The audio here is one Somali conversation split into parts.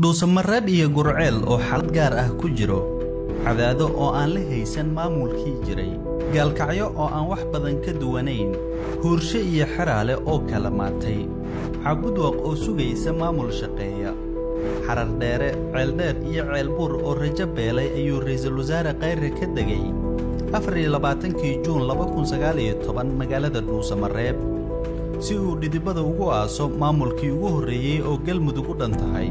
dhuusamareeb iyo gurceel oo xalad gaar ah ku jiro cadaado oo aan la haysan maamulkii jiray gaalkacyo oo aan wax badan ka duwanayn huurshe iyo xeraale oo kala maatay cabudwaq oo sugaysa maamul shaqeeya xarar dheere ceeldheer iyo ceelbuur oo rajo beelay ayuu ra'iisul wasaare Khayre ka degay 24 Juun 2019 magaalada dhuusamareeb si uu dhidibada ugu aaso maamulkii ugu horeeyay oo galmudug u dhantahay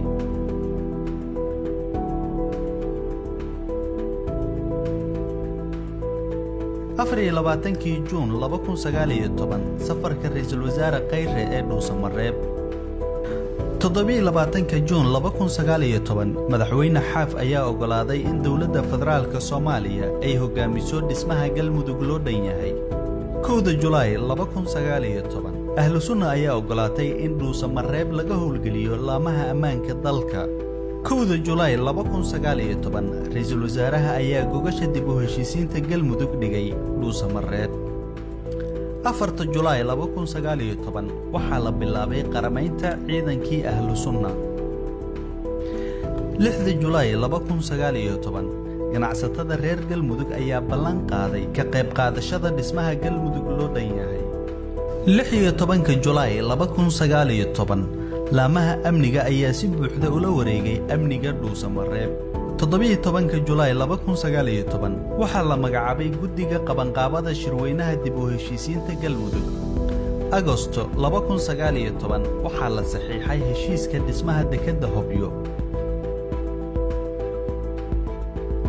أفري لباتنكي جون لبكون سقالي طبعا سفر كرئيس الوزراء Khayre ee dhuusamareeb تضبي لباتنكي جون لبكون سقالي طبعا مدحوين حاف أيا أقلادي إن دولة فدرالك الصومالية أي هجاميسود اسمها galmudug loo dhan yahay 2 جولاي لبكون سقالي طبعا أهل سنة أيا أقلادي إن dhuusamareeb laga howlgeliyo laamaha ammaanka dalka 2 جولاي 2019 ra'iisul wasaaraha ayaa gogasha dib u heshiisiinta galmudug dhigay dhuusamareeb 4 جولاي 2019 waxaa la bilaabay qaramaynta ciidankii ahlu sunna 6 جولاي 2019 ganacsatada reer galmudug ayaa ballan qaaday ka qayb qaadashada dhismaha galmudug loo dhan yahay 16 جولاي 2019 laamaha amniga ayaa si buuxda ula wareegay amniga dhuusamareeb 17 جولاي 2019 waxaa la magacaabay guddiga qabanqaabada shirweynaha dib u heshiisiinta galmudug Agosto 2019 waxaa la saxiixay heshiiska dhismaha dekedda Hobyo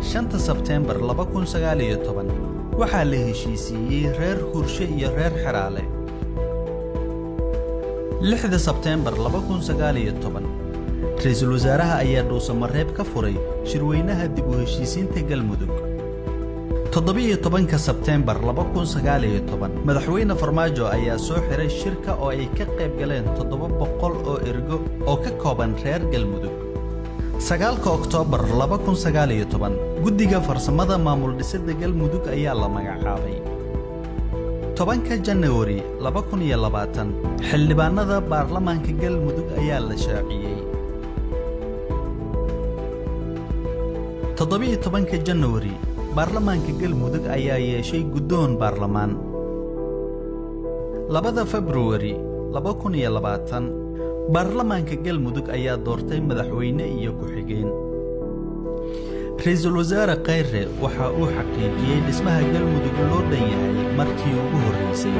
5 Sebtembar 2019 waxaa la heshiisiyay reer Hurshe iyo reer Xeraale 6 Sebtembar 2019 ra'iisul wasaaraha ayaa dhuusamareeb ka furay shirweynaha dib u heshiisiinta galmudug 17 Sebtembar 2019 madaxweyne Farmaajo ayaa soo xiray shirka oo ay ka qayb galeen 700 oo ergo oo ka kooban reer galmudug 9 Oktoobar 2019 guddiga farsamada maamul dhisidda galmudug ayaa la magacaabay 10 January 2020 xildhibaanada baarlamaanka galmudug ayaa la shaaciyay 17 January baarlamaanka galmudug ayaa yeeshay guddoon baarlamaan 2 February 2020 baarlamaanka galmudug ayaa doortay madaxweyne iyo ku-xigeen ra'iisul wasaare Khayre waxa uu xaqiijiyay dhismaha galmudug loo dhan yahay markii ugu horeysay